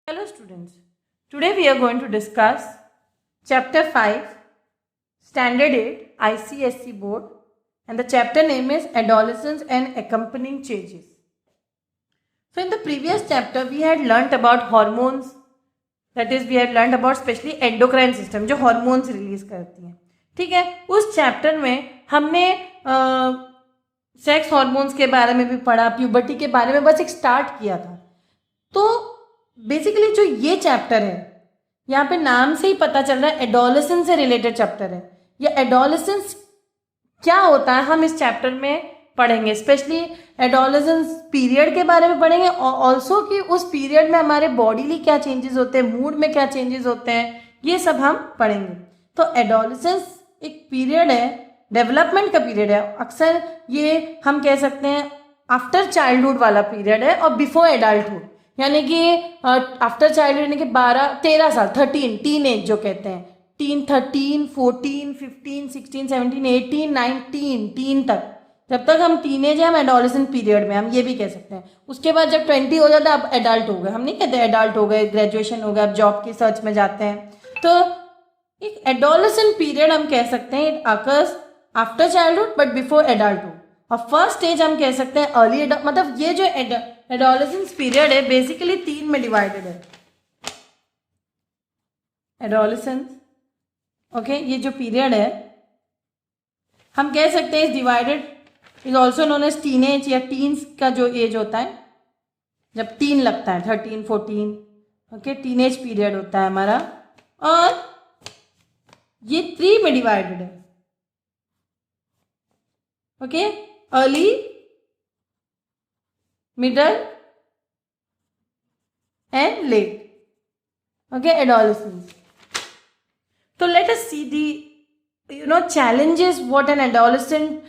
Hello students, today we are going to discuss chapter 5 standard 8 ICSE board and the chapter name is adolescence and accompanying changes. So in the previous chapter we had learnt about hormones, that is we had learnt about especially endocrine system जो hormones release करती हैं. ठीक है, उस chapter में हमने sex hormones के बारे में भी पढ़ा, प्यूबर्टी के बारे में बस एक स्टार्ट किया था. तो बेसिकली जो ये चैप्टर है यहाँ पे नाम से ही पता चल रहा है एडोलेसेंस से रिलेटेड चैप्टर है. ये एडोलेसेंस क्या होता है हम इस चैप्टर में पढ़ेंगे, स्पेशली एडोलेसेंस पीरियड के बारे में पढ़ेंगे और ऑल्सो कि उस पीरियड में हमारे बॉडीली क्या चेंजेस होते हैं, मूड में क्या चेंजेस होते हैं, ये सब हम पढ़ेंगे. तो एडोलेसेंस एक पीरियड है, डेवलपमेंट का पीरियड है. अक्सर ये हम कह सकते हैं आफ्टर चाइल्डहुड वाला पीरियड है और बिफोर एडल्टहुड, यानी कि आफ्टर चाइल्डहुड यानी कि 12-13 साल, 13 टीन एज जो कहते हैं, 13, 14, 15, 16, 17, 18, 19 टीन तक, जब तक हम टीनेज है हम एडोलेसेंट पीरियड में, हम ये भी कह सकते हैं. उसके बाद जब 20 हो जाता है अब एडल्ट हो गए, हम नहीं कहते एडल्ट हो गए, ग्रेजुएशन हो गया, अब जॉब की सर्च में जाते हैं. तो एक एडोलेसेंट पीरियड हम कह सकते हैं it occurs after childhood but before adulthood. और फर्स्ट स्टेज हम कह सकते हैं अर्ली एडल्ट. मतलब ये जो एडोलेसेंस पीरियड है बेसिकली 3 में डिवाइडेड है. एडोलेसेंस ओके, ये जो पीरियड है हम कह सकते हैं is divided, is also known age teenage या टीन्स का जो एज होता है जब टीन लगता है, 13, 14 ओके, टीनेज पीरियड होता है हमारा. और ये 3 में डिवाइडेड है. Okay, early, middle and late, okay, adolescence. So let us see the challenges what an adolescent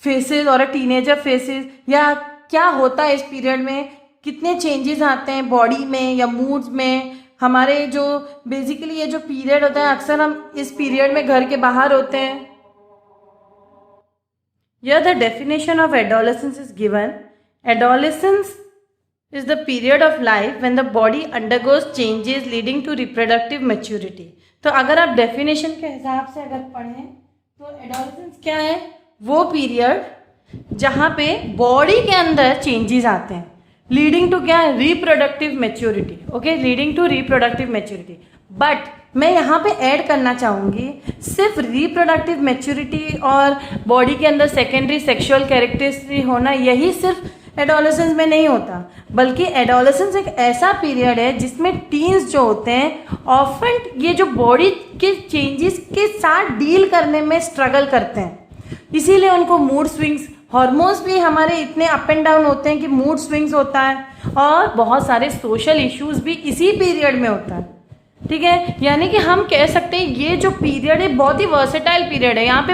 faces or a teenager faces, या क्या होता है इस पीरियड में, कितने चेंजेस आते हैं बॉडी में या मूड्स में. हमारे जो बेसिकली ये जो पीरियड होता है अक्सर हम इस पीरियड में घर के बाहर होते हैं. Here the definition of adolescence is given. Adolescence is the period of life when the body undergoes changes leading to reproductive maturity. तो अगर आप डेफिनेशन के हिसाब से अगर पढ़ें तो एडोलेसेंस क्या है, वो पीरियड जहाँ पे बॉडी के अंदर चेंजेस आते हैं लीडिंग टू क्या है, reproductive maturity. Okay, leading to reproductive maturity. But मैं यहाँ पे ऐड करना चाहूँगी सिर्फ रिप्रोडक्टिव मैच्योरिटी और बॉडी के अंदर सेकेंडरी सेक्सुअल कैरेक्टरिस्टिक होना यही सिर्फ एडोलेसेंस में नहीं होता, बल्कि एडोलेसेंस एक ऐसा पीरियड है जिसमें टीन्स जो होते हैं ऑफन ये जो बॉडी के चेंजेस के साथ डील करने में स्ट्रगल करते हैं. इसीलिए उनको मूड स्विंग्स, हॉर्मोन्स भी हमारे इतने अप एंड डाउन होते हैं कि मूड स्विंग्स होता है और बहुत सारे सोशल इश्यूज भी इसी पीरियड में होता है. ठीक है, यानी कि हम कह सकते हैं ये जो पीरियड है बहुत ही वर्सेटाइल पीरियड है. यहाँ पे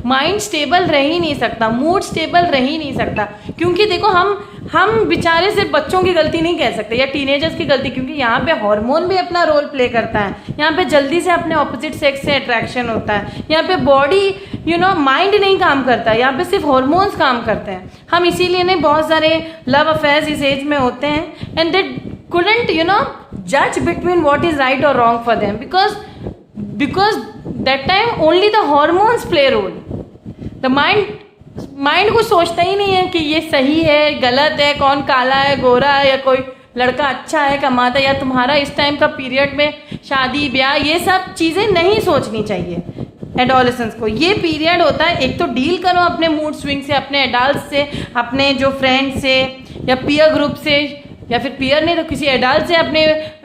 माइंड स्टेबल रह ही नहीं सकता, मूड स्टेबल रह ही नहीं सकता, क्योंकि देखो हम बेचारे सिर्फ बच्चों की गलती नहीं कह सकते या टीनेजर्स की गलती, क्योंकि यहाँ पे हार्मोन भी अपना रोल प्ले करता है. यहाँ पे जल्दी से अपने ऑपोजिट सेक्स से अट्रैक्शन होता है. यहाँ पे बॉडी माइंड नहीं काम करता, यहाँ पे सिर्फ हार्मोन्स काम करते हैं. हम इसीलिए नहीं बहुत सारे लव अफेयर्स इस एज में होते हैं and they couldn't judge between what is right or wrong for them because that time only the hormones play a role. the mind कुछ सोचता ही नहीं है कि ये सही है गलत है, कौन काला है गोरा है, या कोई लड़का अच्छा है कमाता है, या तुम्हारा इस टाइम का पीरियड में शादी ब्याह, ये सब चीज़ें नहीं सोचनी चाहिए एडोलेसेंस को. ये पीरियड होता है एक तो डील करो अपने मूड स्विंग से, अपने एडल्ट से, अपने जो फ्रेंड से या पीयर ग्रुप से, या फिर पीयर नहीं तो किसी एडल्ट से अपने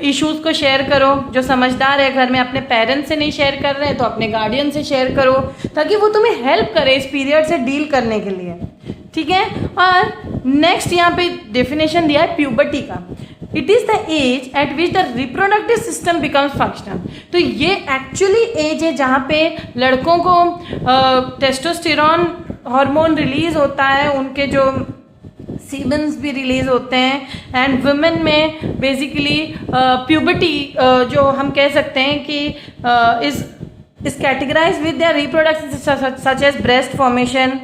इश्यूज़ को शेयर करो. जो समझदार है घर में अपने पेरेंट्स से नहीं शेयर कर रहे हैं तो अपने गार्डियन से शेयर करो, ताकि वो तुम्हें हेल्प करे इस पीरियड से डील करने के लिए. ठीक है, और नेक्स्ट यहाँ पे डेफिनेशन दिया है प्यूबर्टी का. It is the age at which the reproductive system becomes functional. तो ये एक्चुअली एज है जहाँ पे लड़कों को टेस्टोस्टेरॉन हार्मोन रिलीज होता है, उनके जो सीमेंस भी रिलीज होते हैं, एंड वुमेन में बेसिकली प्यूबर्टी जो हम कह सकते हैं कि is categorize with their reproduction such as breast formation.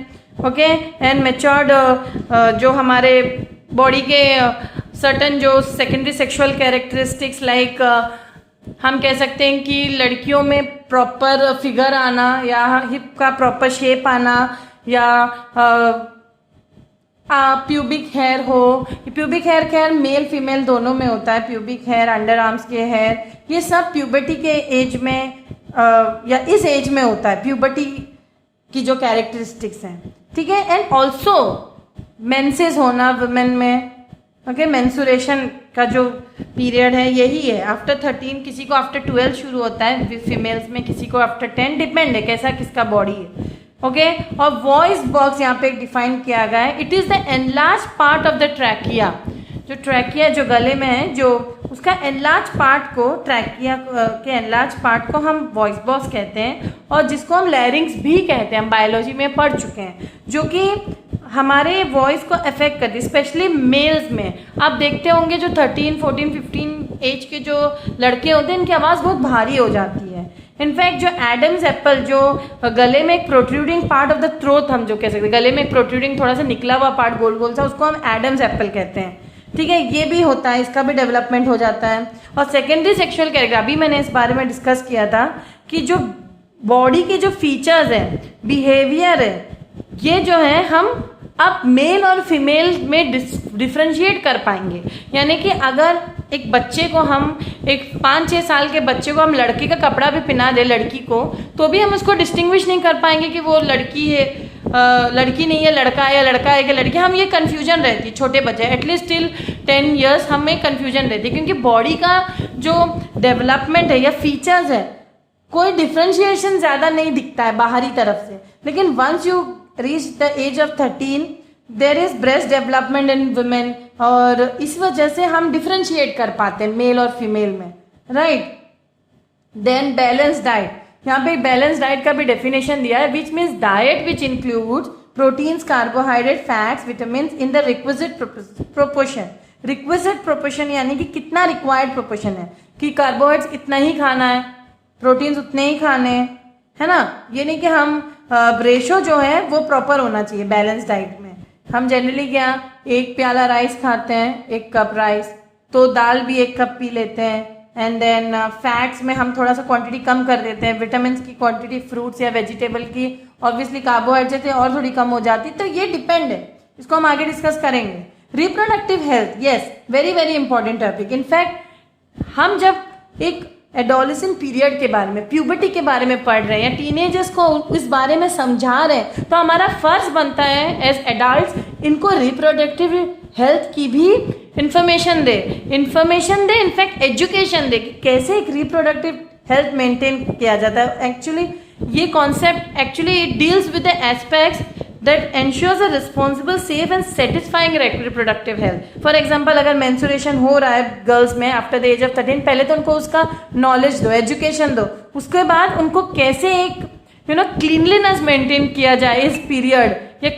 Okay, and matured जो हमारे बॉडी के सर्टन जो सेकेंडरी सेक्सुअल कैरेक्टरिस्टिक्स लाइक हम कह सकते हैं कि लड़कियों में प्रॉपर फिगर आना या हिप का प्रॉपर शेप आना या प्यूबिक हेयर हो। प्यूबिक हेयर खैर मेल फीमेल दोनों में होता है, प्यूबिक हेयर, अंडर आर्म्स के हेयर, ये सब प्यूबर्टी के एज में या इस एज में होता है, प्यूबर्टी की जो कैरेक्टरिस्टिक्स हैं, ठीक है। एंड ऑल्सो मेंसेस होना वुमेन में, ओके, मेंसुरेशन का जो पीरियड है यही है आफ्टर 13, किसी को आफ्टर 12 शुरू होता है फीमेल्स में, किसी को आफ्टर 10, डिपेंड है कैसा किसका बॉडी है, ओके। और वॉइस बॉक्स यहाँ पे डिफाइन किया गया है, it is the enlarge part of the trachea. जो ट्रैकिया जो गले में है, जो उसका एनलार्ज पार्ट को, ट्रैकिया के एनलार्ज पार्ट को हम वॉइस बॉक्स कहते हैं, और जिसको हम लैरिंग्स भी कहते हैं, हम बायोलॉजी में पढ़ चुके हैं, जो कि हमारे वॉइस को अफेक्ट करती है, स्पेशली मेल्स में। आप देखते होंगे जो 13, 14, 15 एज के जो लड़के होते हैं, इनकी आवाज़ बहुत भारी हो जाती है। इनफैक्ट जो एडम्स एप्पल, जो गले में एक protruding part of the throat हम जो कह सकते हैं, गले में एक प्रोट्रूडिंग थोड़ा सा निकला हुआ पार्ट गोल गोल सा, उसको हम एडम्स एप्पल कहते हैं, ठीक है। ये भी होता है, इसका भी डेवलपमेंट हो जाता है। और सेकेंडरी सेक्सुअल कैरेक्टर, अभी मैंने इस बारे में डिस्कस किया था कि जो बॉडी के जो फीचर्स हैं, बिहेवियर है, ये जो है हम अब मेल और फीमेल में डिफ्रेंशिएट कर पाएंगे। यानी कि अगर एक बच्चे को हम, एक 5-6 साल के बच्चे को हम लड़के का कपड़ा भी पहना दे लड़की को, तो भी हम उसको डिस्टिंग्विश नहीं कर पाएंगे कि वो लड़की है, लड़की नहीं है, लड़का है, या लड़का है कि लड़की। हम ये कन्फ्यूजन रहती है छोटे बच्चे, एटलीस्ट टिल 10 years हमें कन्फ्यूजन रहती है, क्योंकि बॉडी का जो डेवलपमेंट है या फीचर्स है, कोई डिफ्रेंशिएशन ज़्यादा नहीं दिखता है बाहरी तरफ से। लेकिन once you reach the age of 13 there is breast development in women, और इस वजह से हम डिफ्रेंशिएट कर पाते हैं मेल और फीमेल में, राइट। देन बैलेंस डाइट, यहाँ पे बैलेंस डाइट का भी डेफिनेशन दिया है, which means diet which includes proteins, carbohydrate, fats, vitamin in the requisite proportion. Requisite proportion यानी कि कितना रिक्वायर्ड प्रोपोर्शन है, कि कार्बोहाइड्रेट्स इतना ही खाना है, प्रोटीन्स उतने ही खाने हैं, है ना। ये नहीं कि हम रेशो जो है वो प्रॉपर होना चाहिए बैलेंस डाइट में। हम जनरली क्या, 1 प्याला राइस खाते हैं, 1 कप राइस, तो दाल भी 1 कप पी लेते हैं। एंड देन फैट्स में हम थोड़ा सा क्वांटिटी कम कर देते हैं, विटामिन की क्वांटिटी फ्रूट्स या वेजिटेबल की, ऑब्वियसली कार्बोहाइड्रेट और थोड़ी कम हो जाती, तो ये डिपेंड है, इसको हम आगे डिस्कस करेंगे। Reproductive health, yes, very very important topic. In fact हम जब एक एडोलेसेंट पीरियड के बारे में, प्यूबर्टी के बारे में पढ़ रहे हैं, टीनेजर्स को इस बारे में समझा रहे हैं, तो हमारा फर्ज बनता है एज एडल्ट्स इनको रिप्रोडक्टिव हेल्थ की भी इंफॉर्मेशन दे, इनफैक्ट एजुकेशन दे कि कैसे एक रिप्रोडक्टिव हेल्थ मेंटेन किया जाता है। एक्चुअली ये concept actually it deals with the aspects that ensures a responsible, safe and satisfying reproductive health. For example, अगर menstruation हो रहा है गर्ल्स में आफ्टर द एज ऑफ 13, पहले तो उनको उसका नॉलेज दो, एजुकेशन दो, उसके बाद उनको कैसे एक क्लीनलीनेस मेंटेन किया जाए इस पीरियड, या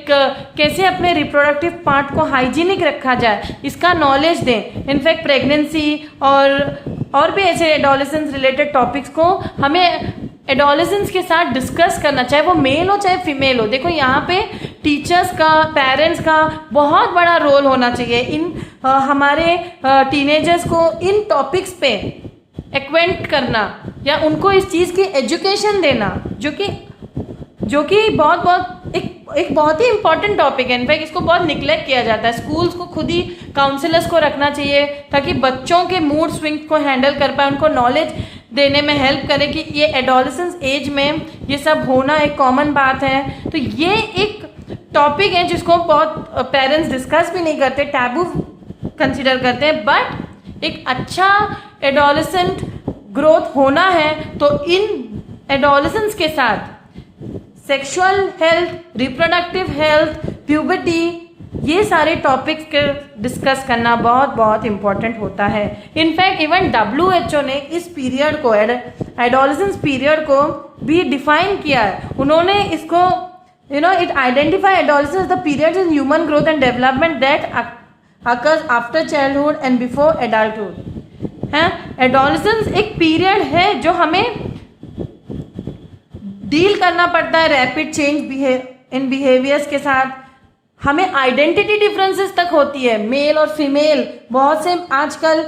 कैसे अपने रिप्रोडक्टिव पार्ट को हाइजीनिक रखा जाए, इसका नॉलेज दें। इनफैक्ट प्रेगनेंसी और भी ऐसे एडोलेसेंस रिलेटेड टॉपिक्स को हमें एडोलेसेंस के साथ डिस्कस करना, चाहे वो मेल हो चाहे फीमेल हो। देखो यहाँ पे टीचर्स का, पेरेंट्स का बहुत बड़ा रोल होना चाहिए इन हमारे टीनेजर्स को इन टॉपिक्स पे एक्वेंट करना, या उनको इस चीज़ की एजुकेशन देना, जो कि बहुत एक बहुत ही इंपॉर्टेंट टॉपिक है। इनफैक्ट इसको बहुत निग्लेक्ट किया जाता है। स्कूल्स को खुद ही काउंसलर्स को रखना चाहिए ताकि बच्चों के मूड स्विंग को हैंडल कर पाए, उनको नॉलेज देने में हेल्प करे कि ये एडोलेसेंस एज में ये सब होना एक कॉमन बात है। तो ये एक टॉपिक है जिसको बहुत पेरेंट्स डिस्कस भी नहीं करते, टैबू कंसिडर करते हैं। बट एक अच्छा एडोलेसेंट ग्रोथ होना है तो इन एडोलेसेंस के साथ sexual health, reproductive health, puberty, ये सारे टॉपिक्स के डिस्कस करना बहुत बहुत इम्पॉर्टेंट होता है। इनफैक्ट इवन WHO ने इस पीरियड को, एडोलेसेंस पीरियड को भी डिफाइन किया है। उन्होंने इसको it identify adolescence the period in human growth and development that occurs after childhood and before adulthood. है एडोलेसेंस एक पीरियड है जो हमें डील करना पड़ता है रैपिड चेंज इन बिहेवियर्स के साथ, हमें आइडेंटिटी डिफरेंसेस तक होती है, मेल और फीमेल। बहुत से आजकल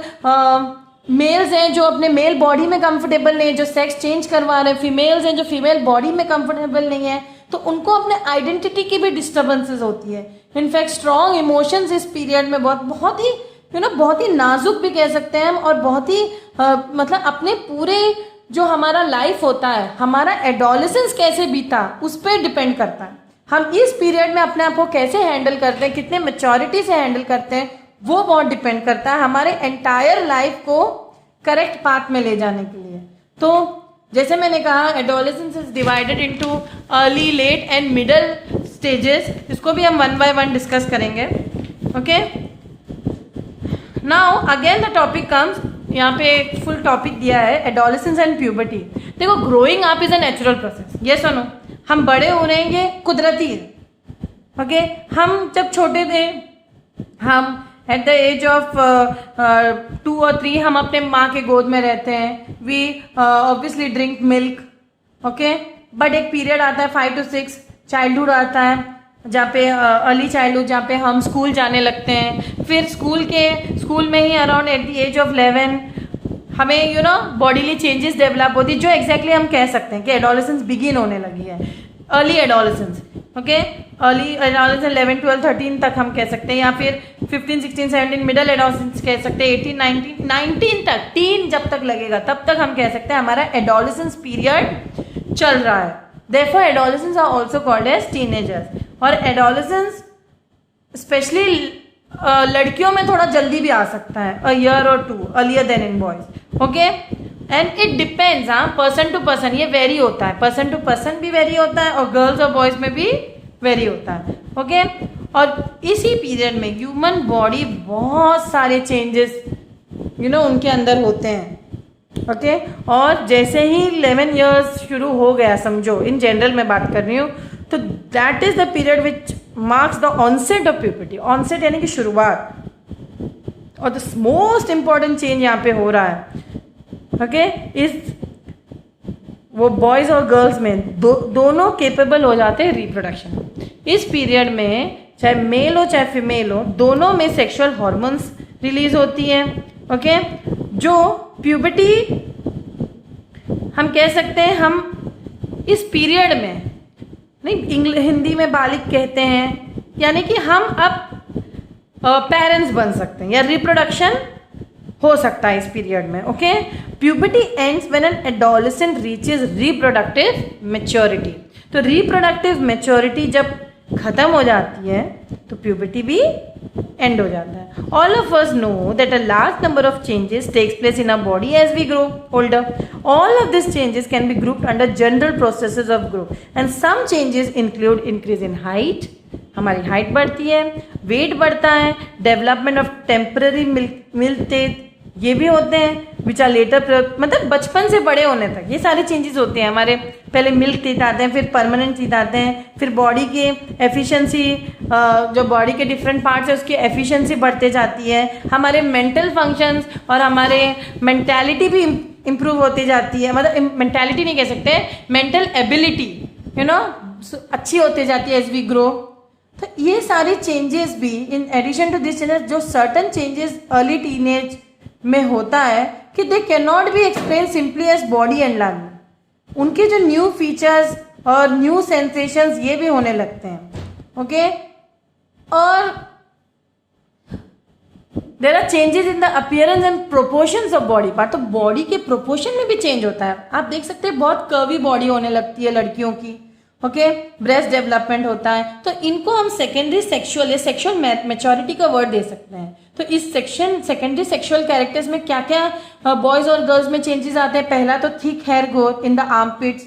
मेल्स हैं जो अपने मेल बॉडी में कंफर्टेबल नहीं है, जो सेक्स चेंज करवा रहे हैं, फीमेल्स हैं जो फीमेल बॉडी में कंफर्टेबल नहीं है, तो उनको अपने आइडेंटिटी की भी डिस्टर्बेंसेस होती है। इनफैक्ट स्ट्रॉन्ग इमोशंस इस पीरियड में बहुत ही बहुत ही नाजुक भी कह सकते हैं हम, और बहुत ही मतलब अपने पूरे जो हमारा लाइफ होता है, हमारा एडोलेसेंस कैसे बीता उस पर डिपेंड करता है। हम इस पीरियड में अपने आप को कैसे हैंडल करते हैं, कितने मैच्योरिटी से हैंडल करते हैं, वो बहुत डिपेंड करता है हमारे एंटायर लाइफ को करेक्ट पाथ में ले जाने के लिए। तो जैसे मैंने कहा, adolescence is divided into early, late and middle stages. इसको भी हम 1 by 1 डिस्कस करेंगे। Okay, now again the topic comes, यहाँ पे एक फुल टॉपिक दिया है, एडोलेसेंस एंड प्यूबर्टी। देखो, growing up is a natural process, ये सुनो, हम बड़े हो रहे हैं ये कुदरती है। ओके, हम जब छोटे थे, हम at the age of 2 or 3 हम अपने माँ के गोद में रहते हैं। We obviously drink milk. Okay, but एक पीरियड आता है 5 to 6 चाइल्डहुड आता है, जहाँ पे अर्ली चाइल्डहुड, जहाँ पे हम स्कूल जाने लगते हैं। फिर स्कूल में ही around at the age of 11 हमें बॉडीली चेंजेस डेवलप होती है, जो एग्जैक्टली हम कह सकते हैं कि एडोलेसेंस बिगिन होने लगी है। Early adolescence, okay, early adolescence 11, 12, 13 तक हम कह सकते हैं, या फिर 15, 16, 17 मिडल एडोलेसेंस कह सकते हैं, 18, 19 तक, टीन जब तक लगेगा तब तक हम कह सकते हैं हमारा एडोलेसेंस पीरियड चल रहा है। Therefore, adolescents are also called as teenagers. और एडोलेसेंस स्पेशली लड़कियों में थोड़ा जल्दी भी आ सकता है, a year or 2 earlier than in boys. Okay, and it depends, person to person ये वेरी होता है, पर्सन टू पर्सन भी वेरी होता है, और गर्ल्स और बॉयज में भी वेरी होता है। ओके, और इसी पीरियड में ह्यूमन बॉडी बहुत सारे चेंजेस उनके अंदर होते हैं। ओके, और जैसे ही 11 years शुरू हो गया, समझो इन जनरल में बात कर रही हूँ, तो that is the period which marks the onset of puberty. Onset यानी कि शुरुआत, और द मोस्ट इंपॉर्टेंट चेंज यहाँ पे हो रहा है। ओके, इस वो बॉयज और गर्ल्स में दोनों केपेबल हो जाते हैं रिप्रोडक्शन। इस पीरियड में चाहे मेल हो चाहे फीमेल हो, दोनों में सेक्सुअल हॉर्मोन्स रिलीज होती हैं। ओके, जो प्यूबर्टी हम कह सकते हैं, हम इस पीरियड में नहीं, हिंदी में बालिग कहते हैं, यानी कि हम अब पेरेंट्स बन सकते हैं या रिप्रोडक्शन हो सकता है इस पीरियड में। Okay, puberty ends when an adolescent reaches reproductive maturity. तो रिप्रोडक्टिव मैच्योरिटी जब खत्म हो जाती है तो प्यूबर्टी भी एंड हो जाता है। All of us know that a large number of changes takes place in a body as we grow older. All of this changes can be grouped under general processes of growth, and some changes include increase in height, हमारी height बढ़ती है, weight बढ़ता है, development of temporary milk teeth, ये भी होते हैं, which are letter, मतलब बचपन से बड़े होने तक ये सारे चेंजेस होते हैं हमारे। पहले मिल्क टीथ आते हैं, फिर परमानेंट टीथ आते हैं, फिर बॉडी के एफिशिएंसी, जो बॉडी के डिफरेंट पार्ट्स है उसकी एफिशिएंसी बढ़ते जाती है, हमारे मेंटल फंक्शंस और हमारे मेंटालिटी भी इम्प्रूव होती जाती है। मतलब मेंटालिटी नहीं कह सकते, मेंटल एबिलिटी अच्छी होती जाती है एज वी ग्रो। तो ये सारे चेंजेस भी, in addition to this changes, जो सर्टन चेंजेस अर्ली टीनेज में होता है कि they can not be explain simply as body enlargement, उनके जो न्यू फीचर्स और न्यू सेंसेशंस ये भी होने लगते हैं। ओके, और there are changes in the appearance and proportions of body part. तो बॉडी के प्रोपोर्शन में भी चेंज होता है। आप देख सकते हैं बहुत कर्वी बॉडी होने लगती है लड़कियों की। ओके, ब्रेस्ट डेवलपमेंट होता है। तो इनको हम सेकेंडरी सेक्सुअल या सेक्सुअल मैच्योरिटी का वर्ड दे सकते हैं। तो इस सेकेंडरी सेक्सुअल कैरेक्टर्स में क्या क्या बॉयज और गर्ल्स में चेंजेस आते हैं। पहला तो thick hair growth in the armpits,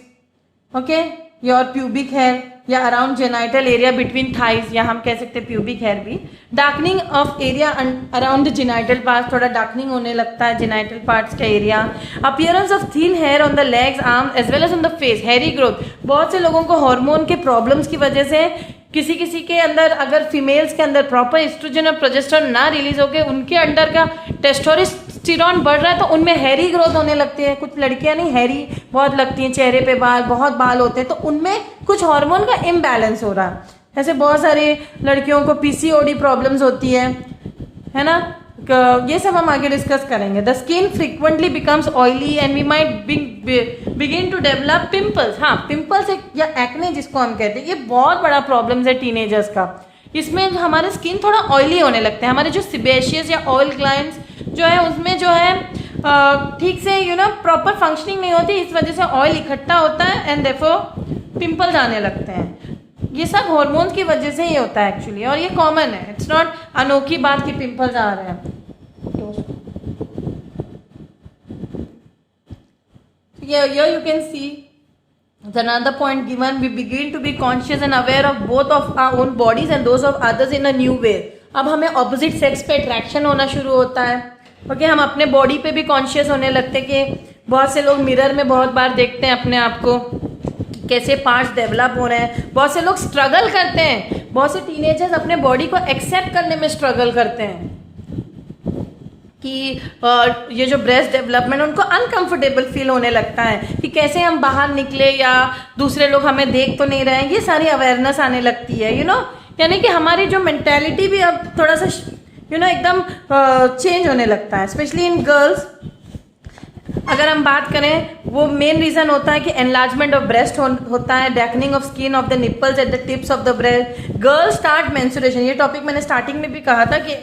okay, your pubic hair या around genital area between thighs, या हम कह सकते हैं प्यूबिक हेयर भी। Darkening of area around the genital parts, थोड़ा डार्कनिंग होने लगता है जेनाइटल पार्ट्स का area. Appearance of thin hair on the legs, arms as well as on the face, hairy growth. बहुत से लोगों को हार्मोन के प्रॉब्लम्स की वजह से, किसी किसी के अंदर, अगर फीमेल्स के अंदर प्रॉपर एस्ट्रोजन और प्रोजेस्टेरोन ना रिलीज होकर उनके अंडर का टेस्टोस्टेरोन बढ़ रहा है तो उनमें हेयरी ग्रोथ होने लगती है। कुछ लड़कियां नहीं हेयरी बहुत लगती हैं, चेहरे पे बाल, बहुत बाल होते हैं, तो उनमें कुछ हार्मोन का इम्बैलेंस हो रहा है। ऐसे बहुत सारे लड़कियों को पीसीओडी प्रॉब्लम्स होती है ना, ये सब हम आगे डिस्कस करेंगे। The skin frequently becomes oily and we might begin to develop pimples. हाँ, पिंपल्स या एक्ने जिसको हम कहते हैं, ये बहुत बड़ा प्रॉब्लम है टीनेजर्स का। इसमें हमारे स्किन थोड़ा ऑयली होने लगते हैं, हमारे जो सिबेशियस या ऑयल ग्लैंड्स जो है उसमें जो है ठीक से प्रॉपर फंक्शनिंग नहीं होती, इस वजह से ऑयल इकट्ठा होता है एंड देयरफॉर पिंपल्स आने लगते हैं। ये सब हार्मोन्स की वजह से ही होता है एक्चुअली, और ये कॉमन है, इट्स नॉट अनोखी बात कि पिंपल्स आ रहे हैं। Here you can see another point given. We begin to be conscious and aware of both of our own bodies and those of others in a new way. अब हमें opposite sex पे attraction होना शुरू होता है। Okay, हम अपने body पे भी कॉन्शियस होने लगते हैं कि बहुत से लोग मिरर में बहुत बार देखते हैं अपने आप को, कैसे पार्ट्स डेवलप हो रहे हैं। बहुत से लोग स्ट्रगल करते हैं, बहुत से टीनेजर्स अपने बॉडी को एक्सेप्ट करने में स्ट्रगल करते हैं कि ये जो ब्रेस्ट डेवलपमेंट उनको अनकंफर्टेबल फील होने लगता है कि कैसे हम बाहर निकले या दूसरे लोग हमें देख तो नहीं रहे हैं। ये सारी अवेयरनेस आने लगती है, यानी कि हमारी जो मेंटेलिटी भी अब थोड़ा सा एकदम चेंज होने लगता है, स्पेशली इन गर्ल्स। अगर हम बात करें, वो मेन रीजन होता है कि एनलार्जमेंट ऑफ ब्रेस्ट होता है, darkening of skin of the nipples at the tips of the breast, girl start menstruation. ये टॉपिक मैंने स्टार्टिंग में भी कहा था कि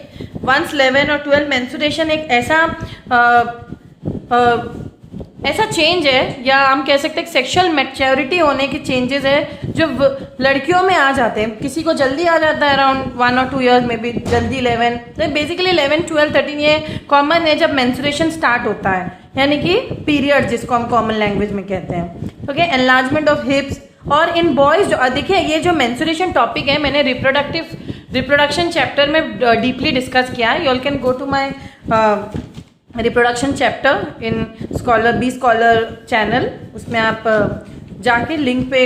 वंस 11 और 12 मेंस्ट्रुएशन एक ऐसा चेंज है, या हम कह सकते हैं सेक्सुअल मैच्योरिटी होने की चेंजेस है जो लड़कियों में आ जाते हैं। किसी को जल्दी आ जाता है अराउंड 1 और 2 ईयर्स में भी, जल्दी 11, तो बेसिकली 11, 12, 13 ये कॉमन है जब मेंस्ट्रुएशन स्टार्ट होता है, यानी कि पीरियड जिसको हम कॉमन लैंग्वेज में कहते हैं। Okay, enlargement of हिप्स। और इन बॉयज जो देखिए, ये जो मेंस्ट्रुएशन टॉपिक है मैंने रिप्रोडक्शन चैप्टर में डीपली डिस्कस किया है। You all can go to my reproduction chapter in B scholar channel, उसमें आप जाके लिंक पे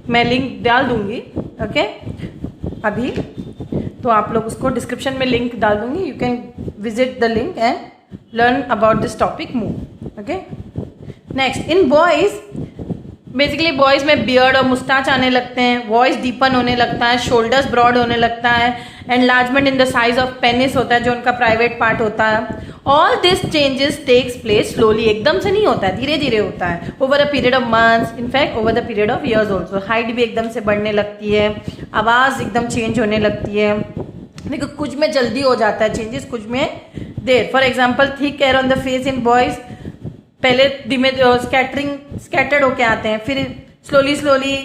मैं लिंक डाल दूंगी। ओके, अभी तो आप लोग उसको डिस्क्रिप्शन में लिंक डाल दूंगी, you can visit the link and learn about this topic more. Okay, next, in boys basically boys में बियर्ड और मुस्टाच आने लगते हैं, वॉइस डीपन होने लगता है, शोल्डर्स ब्रॉड होने लगता है, enlargement in the size of penis होता है जो उनका प्राइवेट पार्ट होता है। All this changes takes place slowly, एकदम से नहीं होता है, धीरे धीरे होता है, over a period of months, in fact over the period of years also. Height भी एकदम से बढ़ने लगती है, आवाज़ एकदम चेंज होने लगती है। देखो, कुछ में जल्दी हो जाता है चेंजेस, कुछ में देर। For example, thick hair on the face in boys पहले धीमे स्कैटर्ड होके आते हैं, फिर स्लोली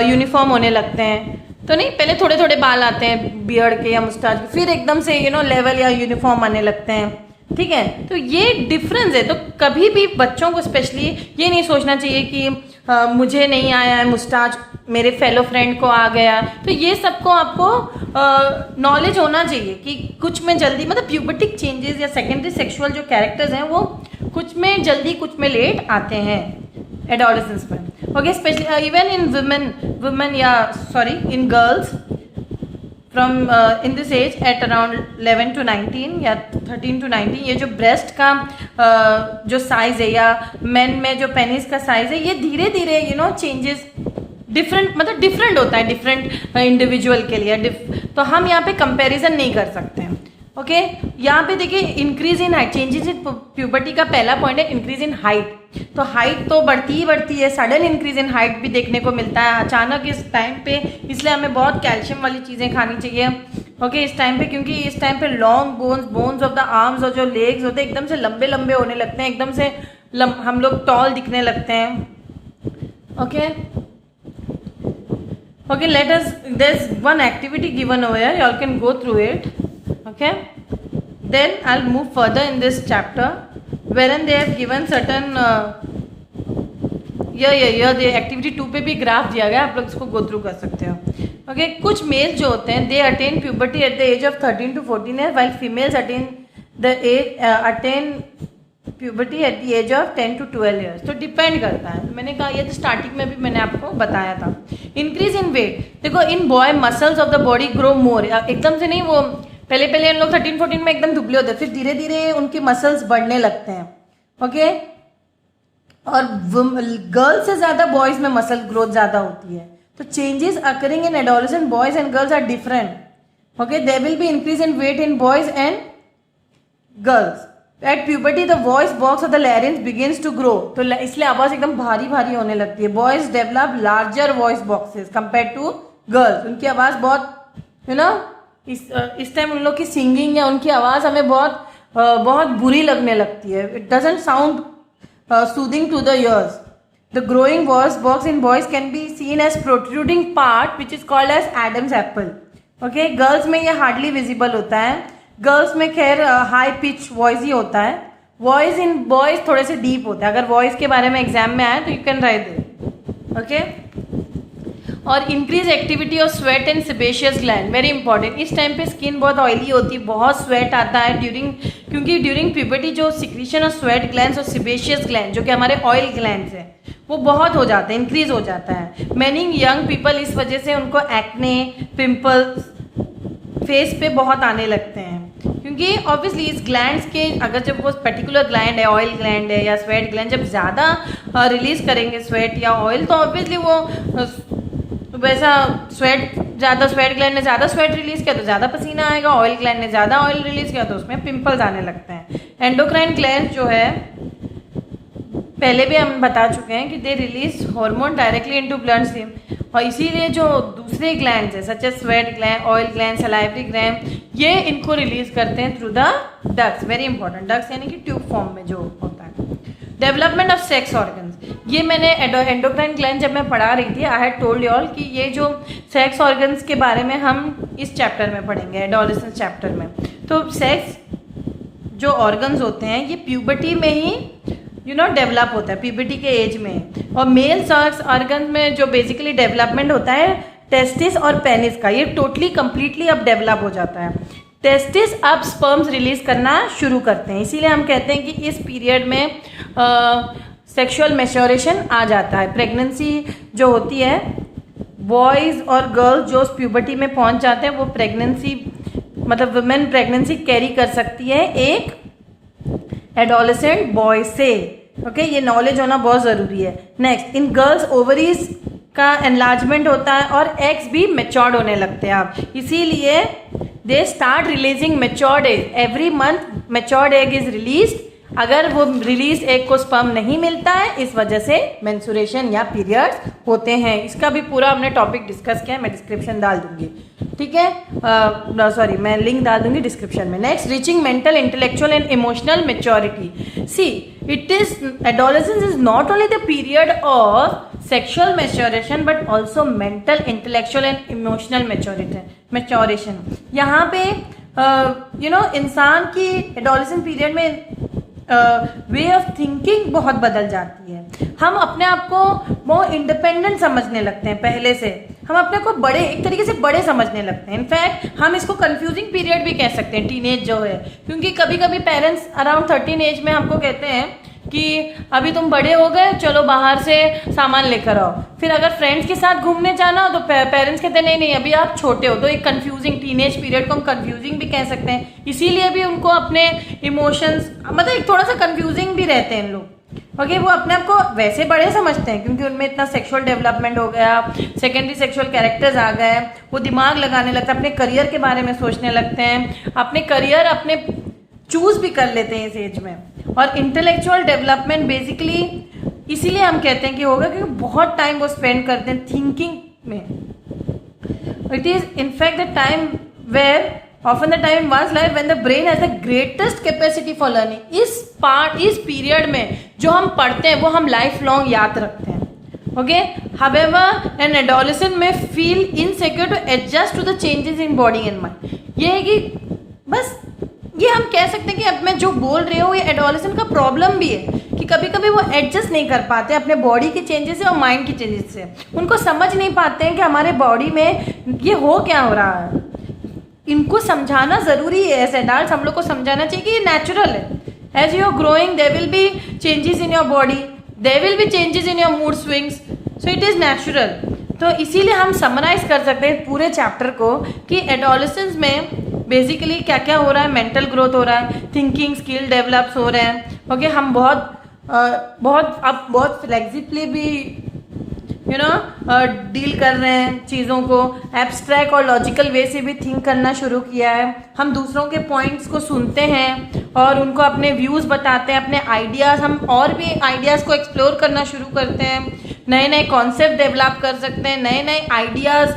यूनिफॉर्म होने लगते हैं। तो नहीं, पहले थोड़े थोड़े बाल आते हैं बियर्ड के या मुस्टाच के, फिर एकदम से लेवल या यूनिफॉर्म आने लगते हैं। ठीक है, तो ये डिफरेंस है। तो कभी भी बच्चों को स्पेशली ये नहीं सोचना चाहिए कि मुझे नहीं आया है मुस्टाच, मेरे फेलो फ्रेंड को आ गया। तो ये सबको आपको नॉलेज होना चाहिए कि कुछ में जल्दी, मतलब प्यूबर्टिक चेंजेस या सेकेंडरी सेक्सुअल जो कैरेक्टर्स हैं वो कुछ में जल्दी कुछ में लेट आते हैं एडोलेसेंस में। Okay, specially even in women या in girls from in this age at around 11 to 19 या 13 to 19, ये जो ब्रेस्ट का जो साइज है या मेन में जो पेनिस का साइज है, ये धीरे धीरे चेंजेस डिफरेंट होता है डिफरेंट इंडिविजुअल के लिए। तो हम यहाँ पे कंपैरिजन नहीं कर सकते हैं। ओके, यहाँ पे देखिए, increase in height, changes in puberty का पहला पॉइंट है इंक्रीज इन हाइट। तो हाइट तो बढ़ती ही बढ़ती है, सडन इंक्रीज इन हाइट भी देखने को मिलता है अचानक इस टाइम पे, इसलिए हमें बहुत कैल्शियम वाली चीज़ें खानी चाहिए। ओके, इस टाइम पे, क्योंकि इस टाइम पे long bones of the arms और जो लेग्स होते हैं एकदम से लंबे लंबे होने लगते हैं, एकदम से हम लोग टॉल दिखने लगते हैं। Okay, there's one activity given over here, you all can go through it. Okay, then I'll move further in this chapter wherein they have given certain the activity 2 पे भी ग्राफ दिया गया, आप लोग इसको go through कर सकते हो। ओके, कुछ मेल्स जो होते हैं they attain puberty at the age of 13 to 14 years, while females attain puberty at the age of 10 to 12 years। तो डिपेंड करता है, मैंने कहा ये तो स्टार्टिंग में भी मैंने आपको बताया था। इंक्रीज इन वेट, देखो in boy muscles of the body grow more, एकदम से नहीं, वो पहले इन लोग 13-14 में एकदम दुबले होते हैं, फिर धीरे धीरे उनके मसल्स बढ़ने लगते हैं। ओके, और गर्ल्स से ज़्यादा बॉयज़ में मसल ग्रोथ ज़्यादा होती है। तो changes occurring in adolescent boys and girls are different. Okay, there will be increase in weight in boys and girls. At puberty the voice box of the larynx begins to grow. तो इसलिए आवाज एकदम भारी भारी होने लगती है. Boys develop larger voice boxes compare to girls. उनकी आवाज बहुत इस टाइम उन लोग की सिंगिंग या उनकी आवाज हमें बहुत बुरी लगने लगती है. It doesn't sound soothing to the ears. The growing voice box in boys can be seen as protruding part which is called as Adam's apple. Okay, girls में ये हार्डली विजिबल होता है. गर्ल्स में खैर हाई पिच वॉइस ही होता है. Voice in boys थोड़े से डीप होता है. अगर वॉइस के बारे में एग्जाम में आए तो you can write it. Okay, और increase activity of sweat and sebaceous gland, very important. इस टाइम पे स्किन बहुत ऑयली होती है, बहुत स्वेट आता है क्योंकि ड्यूरिंग प्यूबर्टी जो सिक्रीशन ऑफ स्वेट ग्लैंड्स और सेबेशियस ग्लैंड जो कि हमारे ऑयल ग्लैंड्स हैं वो बहुत हो जाते हैं, इंक्रीज हो जाता है. मैनी यंग पीपल इस वजह से उनको एक्ने, पिंपल्स फेस पे बहुत आने लगते हैं, क्योंकि ऑब्वियसली इस ग्लैंड्स के अगर जब वो पर्टिकुलर ग्लैंड है, ऑयल ग्लैंड है या स्वेट ग्लैंड, जब ज़्यादा रिलीज करेंगे स्वेट या ऑयल तो ऑब्वियसली वो वैसा ज़्यादा स्वेट ग्लैंड ने ज़्यादा स्वेट रिलीज किया तो ज़्यादा पसीना आएगा, ऑयल ग्लैंड ने ज़्यादा ऑयल रिलीज किया तो उसमें पिंपल्स आने लगते हैं. एंडोक्राइन ग्लैंड जो है पहले भी हम बता चुके हैं कि they release hormone directly into blood stream, और इसीलिए जो दूसरे ग्लैंड्स है such as sweat gland, oil gland, salivary gland, ये इनको रिलीज करते हैं through the ducts. Very important. Ducts यानी कि ट्यूब फॉर्म में जो होता है. डेवलपमेंट ऑफ सेक्स ऑर्गन्स, ये मैंने एंडोक्राइन ग्लैंड जब मैं पढ़ा रही थी I had told you all कि ये जो सेक्स ऑर्गन्स के बारे में हम इस चैप्टर में पढ़ेंगे, एडोलेसेंस चैप्टर में. तो सेक्स जो ऑर्गन्स होते हैं ये प्यूबर्टी में ही डेवलप होता है, प्यूबर्टी के एज में. और मेल सेक्स ऑर्गन में जो बेसिकली डेवलपमेंट होता है टेस्टिस और पेनिस का, ये टोटली कंप्लीटली अब डेवलप हो जाता है. टेस्टिस अब स्पर्म्स रिलीज करना शुरू करते हैं, इसीलिए हम कहते हैं कि इस पीरियड में सेक्सुअल मैच्योरेशन आ जाता है. प्रेगनेंसी जो होती है बॉयज़ और गर्ल्स जो प्यूबर्टी में पहुंच जाते हैं वो प्रेगनेंसी मतलब वुमेन प्रेगनेंसी कैरी कर सकती है एक एडोलेसेंट बॉय से. ओके, ये नॉलेज होना बहुत ज़रूरी है. नेक्स्ट, इन गर्ल्स ओवरीज का एनलार्जमेंट होता है और एग्स भी मेच्योर्ड होने लगते हैं अब, इसीलिए they start releasing matured egg. Every month matured egg is released. अगर वो रिलीज एग को स्पर्म नहीं मिलता है इस वजह से मेंस्ट्रुएशन या पीरियड्स होते हैं. इसका भी पूरा हमने टॉपिक डिस्कस किया है, मैं डिस्क्रिप्शन डाल दूंगी. ठीक है, सॉरी मैं लिंक डाल दूंगी डिस्क्रिप्शन में. Next, reaching mental, intellectual and emotional maturity. See it is adolescence is not only the period of sexual maturation but also mental, intellectual and emotional maturation. यहाँ पे इंसान की एडोलेसेंस पीरियड में way of thinking बहुत बदल जाती है. हम अपने आप को बहुत इंडिपेंडेंट समझने लगते हैं. पहले से हम अपने को बड़े एक तरीके से बड़े समझने लगते हैं. इनफैक्ट हम इसको कंफ्यूजिंग पीरियड भी कह सकते हैं, टीनेज जो है, क्योंकि कभी कभी पेरेंट्स अराउंड 13 एज में हमको कहते हैं कि अभी तुम बड़े हो गए, चलो बाहर से सामान लेकर आओ. फिर अगर फ्रेंड्स के साथ घूमने जाना हो तो पेरेंट्स कहते हैं नहीं नहीं अभी आप छोटे हो. तो एक कंफ्यूजिंग टीनेज पीरियड को हम कंफ्यूजिंग भी कह सकते हैं. इसीलिए भी उनको अपने इमोशंस मतलब एक थोड़ा सा कंफ्यूजिंग भी रहते हैं लोग. ओके, वो अपने आप को वैसे बड़े समझते हैं क्योंकि उनमें इतना सेक्सुअल डेवलपमेंट हो गया, सेकेंडरी सेक्सुअल कैरेक्टर्स आ गए, वो दिमाग लगाने लगता है, अपने करियर के बारे में सोचने लगते हैं, अपने करियर अपने चूज भी कर लेते हैं इस एज में. और इंटेलेक्चुअल डेवलपमेंट बेसिकली इसीलिए हम कहते हैं कि होगा क्योंकि बहुत टाइम वो स्पेंड करते हैं थिंकिंग में. It is in fact the time where often the time in one's life when the brain has the greatest capacity for learning. इस पीरियड में जो हम पढ़ते हैं वो हम लाइफ लॉन्ग याद रखते हैं. Okay, however an adolescent may feel insecure to adjust to the changes in body and mind. ये है कि बस ये हम कह सकते हैं कि अब मैं जो बोल रही हूँ ये एडोलेसेंट का प्रॉब्लम भी है कि कभी कभी वो एडजस्ट नहीं कर पाते अपने बॉडी के चेंजेस से और माइंड के चेंजेस से. उनको समझ नहीं पाते हैं कि हमारे बॉडी में ये हो क्या हो रहा है. इनको समझाना ज़रूरी है. एज एडल्ट हम लोग को समझाना चाहिए कि ये नेचुरल है. As you are growing there will be changes in your body, there will be changes in your mood swings, so it is natural. तो इसीलिए हम समराइज कर सकते हैं पूरे चैप्टर को कि एडोलेसेंस में बेसिकली क्या क्या हो रहा है. मेंटल ग्रोथ हो रहा है, थिंकिंग स्किल डेवलप्स हो रहे हैं. ओके, हम बहुत फ्लेक्सिबली भी डील कर रहे हैं चीज़ों को, एब्स्ट्रैक्ट और लॉजिकल वे से भी थिंक करना शुरू किया है। हम दूसरों के पॉइंट्स को सुनते हैं और उनको अपने व्यूज़ बताते हैं, अपने आइडियाज़, हम और भी आइडियाज़ को एक्सप्लोर करना शुरू करते हैं, नए नए कॉन्सेप्ट डेवलप कर सकते हैं, नए नए आइडियाज़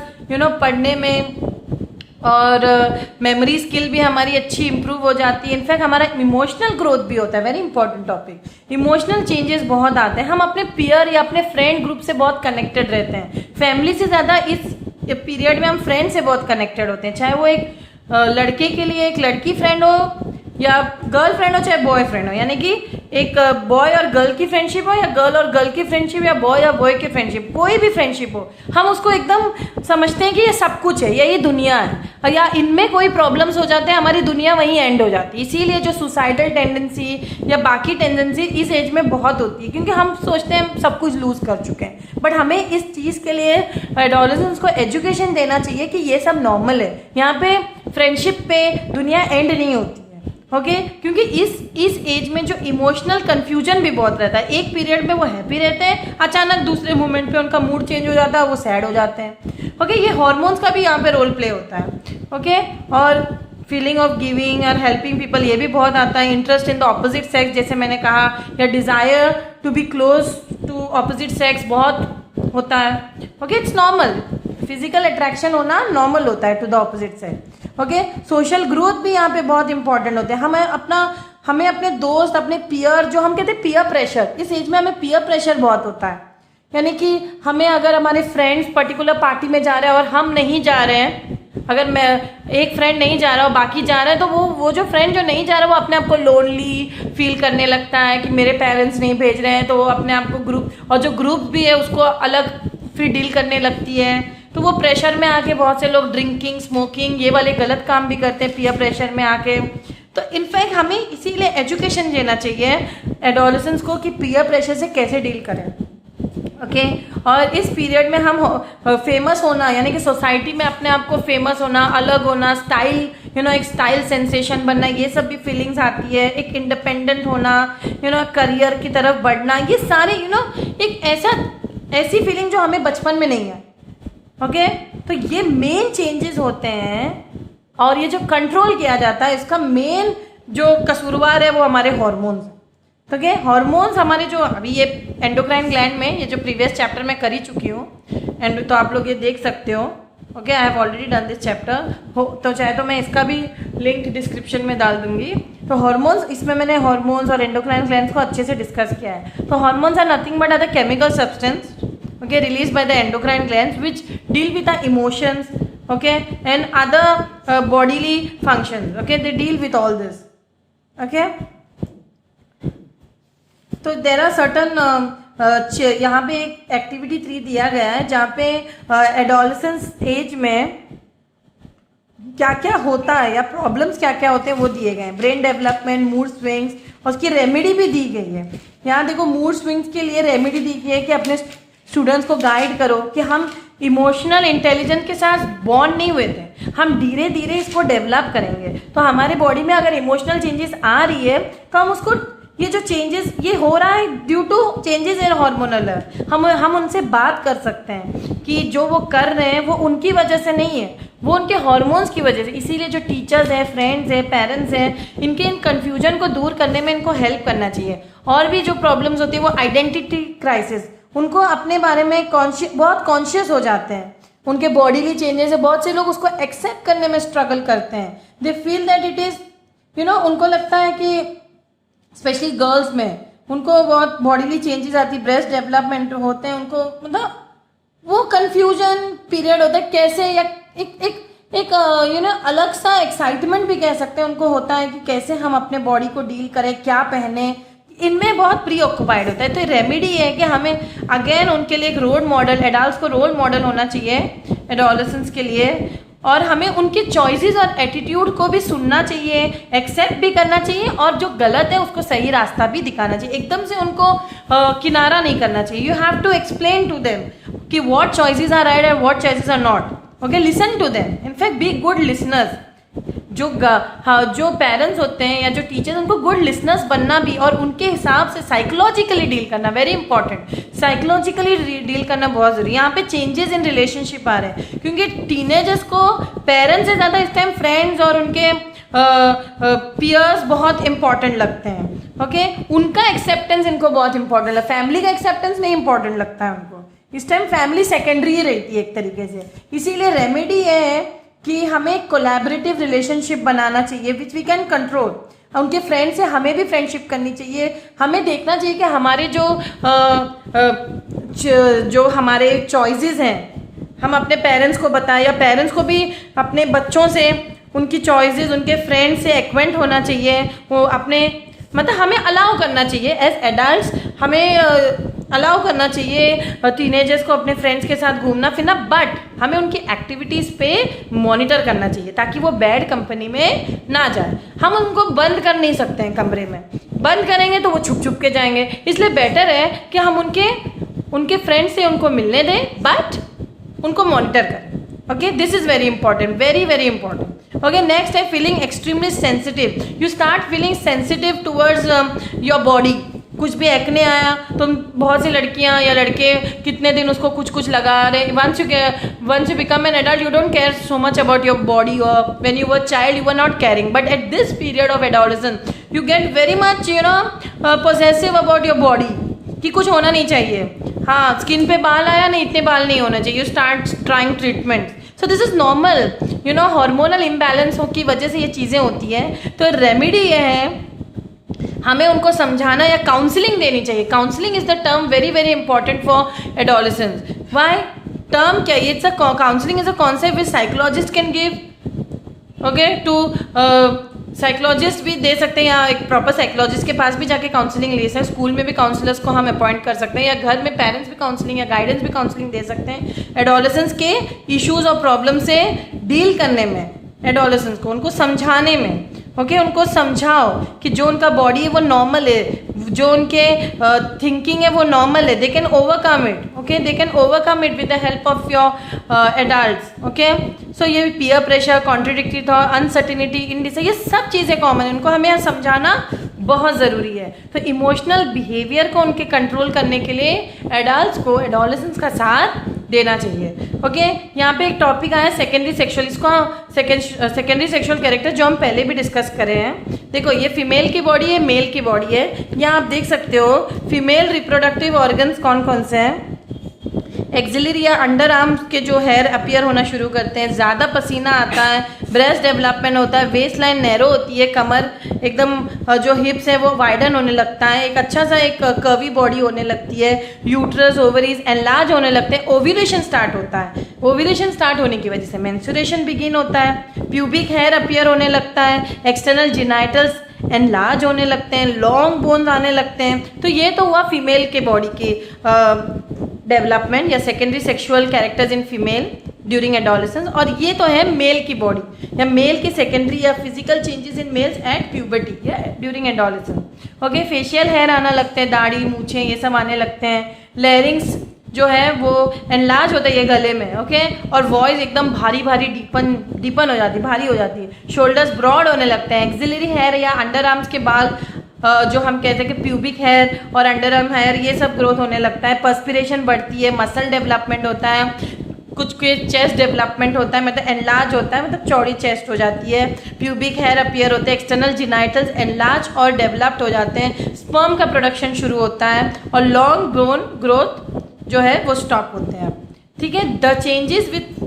पढ़ने में, और मेमोरी स्किल भी हमारी अच्छी इंप्रूव हो जाती है। इनफैक्ट हमारा इमोशनल ग्रोथ भी होता है, very important topic. Emotional changes बहुत आते हैं, हम अपने पीयर या अपने फ्रेंड ग्रुप से बहुत कनेक्टेड रहते हैं। फैमिली से ज़्यादा इस पीरियड में हम फ्रेंड से बहुत कनेक्टेड होते हैं, चाहे वो एक लड़के के लिए एक लड़की फ्रेंड हो या गर्ल फ्रेंड हो, चाहे बॉय फ्रेंड हो, यानी कि एक बॉय और गर्ल की फ्रेंडशिप हो या गर्ल और गर्ल की फ्रेंडशिप या बॉय और बॉय की फ्रेंडशिप, कोई भी फ्रेंडशिप हो, हम उसको एकदम समझते हैं कि ये सब कुछ है, यही दुनिया है, और या इनमें कोई प्रॉब्लम्स हो जाते हैं, हमारी दुनिया वहीं एंड हो जाती है। इसीलिए जो सुसाइडल टेंडेंसी या बाकी टेंडेंसी इस एज में बहुत होती है, क्योंकि हम सोचते हैं हम सब कुछ लूज़ कर चुके हैं। बट हमें इस चीज़ के लिए एडोलेसेंस को एजुकेशन देना चाहिए कि ये सब नॉर्मल है, यहाँ पे फ्रेंडशिप पे दुनिया एंड नहीं होती। ओके क्योंकि इस एज में जो इमोशनल कन्फ्यूजन भी बहुत रहता है, एक पीरियड में वो हैप्पी रहते हैं, अचानक दूसरे मोमेंट पे उनका मूड चेंज हो जाता है, वो सैड हो जाते हैं। ओके ये हार्मोन्स का भी यहाँ पे रोल प्ले होता है। ओके और फीलिंग ऑफ गिविंग और हेल्पिंग पीपल, ये भी बहुत आता है। Interest in the opposite sex, जैसे मैंने कहा, या desire to be close to opposite sex बहुत होता है। Okay it's normal, physical attraction होना नॉर्मल होता है to the opposite sex. Okay social growth भी यहाँ पे बहुत इंपॉर्टेंट होते हैं। हमें अपने दोस्त, अपने पीयर, जो हम कहते हैं पीयर प्रेशर, इस एज में हमें पीयर प्रेशर बहुत होता है, यानी कि हमें अगर हमारे फ्रेंड्स पर्टिकुलर पार्टी में जा रहे हैं और हम नहीं जा रहे हैं, अगर मैं एक फ्रेंड नहीं जा रहा और बाकी जा रहे हैं, तो वो जो फ्रेंड जो नहीं जा रहा वो अपने आप को लोनली फील करने लगता है कि मेरे पेरेंट्स नहीं भेज रहे हैं, तो वो अपने आप को ग्रुप, और जो ग्रुप भी है उसको अलग फिर डील करने लगती है। तो वो प्रेशर में आके बहुत से लोग ड्रिंकिंग, स्मोकिंग, ये वाले गलत काम भी करते हैं पीयर प्रेशर में आके। तो इनफैक्ट हमें इसीलिए एजुकेशन देना चाहिए एडोलेसेंस को कि पीयर प्रेशर से कैसे डील करें। ओके और इस पीरियड में हम फेमस होना, यानी कि सोसाइटी में अपने आप को फेमस होना, अलग होना, स्टाइल एक स्टाइल सेंसेशन बनना, ये सब भी फीलिंग्स आती है। एक इंडिपेंडेंट होना, करियर की तरफ बढ़ना, ये सारे एक ऐसी फीलिंग जो हमें बचपन में नहीं है। ओके तो ये मेन चेंजेस होते हैं, और ये जो कंट्रोल किया जाता है इसका मेन जो कसूरवार है वो हमारे हॉर्मोन्स। तो क्या हॉर्मोन्स हमारे जो अभी ये एंडोक्राइन ग्लैंड में, ये जो प्रीवियस चैप्टर में कर ही चुकी हूँ, एंड तो आप लोग ये देख सकते हो। Okay I have already done this chapter, तो चाहे तो मैं इसका भी लिंक डिस्क्रिप्शन में डाल दूंगी। तो हॉर्मोन्स, इसमें मैंने हॉर्मोन्स और एंडोक्राइन ग्लैंड्स को अच्छे से डिस्कस किया है। तो hormones are nothing but are the chemical substance released by the endocrine glands which deal with the emotions, and other bodily functions. They deal with all this. तो there are certain यहाँ पे एक activity 3 दिया गया है जहाँ पे adolescence age में क्या क्या होता है या प्रॉब्लम्स क्या क्या होते हैं वो दिए गए हैं। ब्रेन डेवलपमेंट, मूड स्विंग्स, और उसकी रेमेडी भी दी गई है। यहाँ देखो मूड स्विंग्स के लिए रेमेडी दी गई है कि अपने स्टूडेंट्स को गाइड करो कि हम इमोशनल इंटेलिजेंस के साथ बॉन्ड नहीं हुए थे, हम धीरे धीरे इसको डेवलप करेंगे। तो हमारे बॉडी में अगर इमोशनल चेंजेस आ रही है तो हम उसको, ये जो चेंजेस ये हो रहा है due to changes in hormonal, हम उनसे बात कर सकते हैं कि जो वो कर रहे हैं वो उनकी वजह से नहीं है, वो उनके हार्मोन्स की वजह से। इसीलिए जो टीचर्स हैं, फ्रेंड्स हैं, पेरेंट्स हैं, इनके इन कन्फ्यूजन को दूर करने में इनको हेल्प करना चाहिए। और भी जो प्रॉब्लम्स होती है वो आइडेंटिटी क्राइसिस, उनको अपने बारे में बहुत कॉन्शियस हो जाते हैं, उनके बॉडीली चेंजेस है, बहुत से लोग उसको एक्सेप्ट करने में स्ट्रगल करते हैं। They feel that it is उनको लगता है कि स्पेशली गर्ल्स में उनको बहुत बॉडीली चेंजेस आती, ब्रेस्ट डेवलपमेंट होते हैं, उनको मतलब वो कन्फ्यूजन पीरियड होता है कैसे, या एक अलग सा एक्साइटमेंट भी कह सकते हैं उनको होता है कि कैसे हम अपने बॉडी को डील करें, क्या पहने, इनमें बहुत प्री ऑक्युपाइड होता है। तो रेमेडी है कि हमें अगेन उनके लिए एक रोल मॉडल, एडल्ट्स को रोल मॉडल होना चाहिए एडोलेसेंस के लिए, और हमें उनके चॉइसेस और एटीट्यूड को भी सुनना चाहिए, एक्सेप्ट भी करना चाहिए, और जो गलत है उसको सही रास्ता भी दिखाना चाहिए। एकदम से उनको किनारा नहीं करना चाहिए। You have to explain to them कि what choices are right and what choices are not. Okay listen to them, in fact be good listeners, जो पेरेंट्स होते हैं या जो टीचर्स, उनको गुड लिसनर्स बनना भी और उनके हिसाब से साइकोलॉजिकली डील करना, वेरी इंपॉर्टेंट, साइकोलॉजिकली डील करना बहुत ज़रूरी है। यहाँ पे चेंजेस इन रिलेशनशिप आ रहे हैं क्योंकि टीनेजर्स को पेरेंट्स से ज़्यादा इस टाइम फ्रेंड्स और उनके पियर्स बहुत इंपॉर्टेंट लगते हैं। ओके, उनका एक्सेप्टेंस इनको बहुत इंपॉर्टेंट है, फैमिली का एक्सेप्टेंस नहीं इंपॉर्टेंट लगता है उनको। इस टाइम फैमिली सेकेंडरी रहती है एक तरीके से। इसीलिए रेमेडी ये है कि हमें कोलैबोरेटिव रिलेशनशिप बनाना चाहिए विच वी कैन कंट्रोल। उनके फ्रेंड से हमें भी फ्रेंडशिप करनी चाहिए। हमें देखना चाहिए कि हमारे जो हमारे चॉइसेस हैं हम अपने पेरेंट्स को बताएं, या पेरेंट्स को भी अपने बच्चों से उनकी चॉइसेस, उनके फ्रेंड्स से एक्वेंट होना चाहिए। वो अपने मतलब हमें अलाउ करना चाहिए एज एडल्ट्स, हमें अलाउ करना चाहिए टीनेजर्स को अपने फ्रेंड्स के साथ घूमना फिरना, बट हमें उनकी एक्टिविटीज़ पे मॉनिटर करना चाहिए ताकि वो बैड कंपनी में ना जाए। हम उनको बंद कर नहीं सकते हैं कमरे में, बंद करेंगे तो वो छुप छुप के जाएंगे। इसलिए बेटर है कि हम उनके फ्रेंड्स से उनको मिलने दें बट उनको मॉनिटर करें। Okay, this is very important, very very important. Okay, next है feeling extremely sensitive. You start feeling sensitive towards your body. कुछ भी एक्ने आया तो बहुत सी लड़कियां या लड़के कितने दिन उसको कुछ लगा रहे। Once you become an adult you don't care so much about your body, और when you were child you were not caring, but at this period of adolescence you get very much possessive about your body कि कुछ होना नहीं चाहिए। हाँ, skin पे बाल आया, नहीं इतने बाल नहीं होना चाहिए, you start trying treatment. So this is normal, you know, hormonal imbalance की वजह से ये चीज़ें होती हैं। तो रेमेडी ये है हमें उनको समझाना या काउंसलिंग देनी चाहिए। Counselling is the term very very important for adolescence. Why term क्या है? It's a counselling is a concept which psychologist can give, okay, to psychologist भी दे सकते हैं या एक प्रॉपर साइकोलॉजिस्ट के पास भी जाके काउंसलिंग ले सकते हैं। स्कूल में भी काउंसलर्स को हम अपॉइंट कर सकते हैं, या घर में पेरेंट्स भी काउंसलिंग या गाइडेंस भी काउंसलिंग दे सकते हैं एडोलेसेंस के इश्यूज और प्रॉब्लम से डील करने में, एडोलेसेंस को उनको समझाने में। ओके, उनको समझाओ कि जो उनका बॉडी है वो नॉर्मल है, जो उनके थिंकिंग है वो नॉर्मल है, they can overcome it. Okay, they can overcome it with the help of your adults. Okay, so ये peer pressure, contradictory thought, uncertainty, indecide, ये सब चीज़ें कॉमन है, उनको हमें समझाना बहुत ज़रूरी है। तो इमोशनल बिहेवियर को उनके कंट्रोल करने के लिए एडल्ट्स को एडोलेसेंस का साथ देना चाहिए। ओके, यहाँ पे एक टॉपिक आया सेकेंडरी सेक्सुअल, इसको सेकेंडरी सेक्सुअल कैरेक्टर जो हम पहले भी डिस्कस करे हैं। देखो, ये फीमेल की बॉडी है, मेल की बॉडी है। यहाँ आप देख सकते हो फीमेल रिप्रोडक्टिव ऑर्गन्स कौन कौन से हैं। एक्सिलरी या अंडर आर्म्स के जो हेयर अपीयर होना शुरू करते हैं, ज़्यादा पसीना आता है, ब्रेस्ट डेवलपमेंट होता है, वेस्ट लाइन नैरो होती है, कमर एकदम जो हिप्स है वो वाइडन होने लगता है, एक अच्छा सा एक कर्वी बॉडी होने लगती है, यूट्रस ओवरीज एनलार्ज होने लगते हैं, ओव्यूलेशन स्टार्ट होता है। ओव्यूलेशन स्टार्ट होने की वजह से मेंस्ट्रुएशन बिगिन होता है, प्यूबिक हेयर अपीयर होने लगता है, एक्सटर्नल जिनाइटल्स एनलार्ज होने लगते हैं, लॉन्ग बोन्स आने लगते हैं। तो ये तो हुआ फीमेल के बॉडी की डेवलपमेंट या secondary sexual characters in female during adolescence. और ये तो है मेल की बॉडी या मेल की सेकेंडरी या physical changes in males at puberty या during adolescence. Okay, facial hair आना लगते हैं, दाढ़ी, मूछें, ये सब आने लगते हैं। लेरिंग्स जो है वो एनलार्ज होता है ये गले में। ओके, और वॉइस एकदम भारी भारी डीपन हो जाती है, भारी हो जाती है। शोल्डर्स ब्रॉड होने लगते हैं। एक्सिलरी हेयर या अंडर आर्म्स के बाल जो हम कहते हैं कि प्यूबिक हेयर और अंडर आर्म हेयर, ये सब ग्रोथ होने लगता है। पर्स्पिरेशन बढ़ती है, मसल डेवलपमेंट होता है, कुछ के चेस्ट डेवलपमेंट होता है, मतलब एनलार्ज होता है, मतलब चौड़ी चेस्ट हो जाती है। प्यूबिक हेयर अपीयर होते हैं, एक्सटर्नल जिनाइटल्स एनलार्ज और डेवलप्ड हो जाते हैं, स्पर्म का प्रोडक्शन शुरू होता है और लॉन्ग बोन ग्रोथ जो है वो स्टॉप होते हैं। ठीक है, द चेंजेस विथ,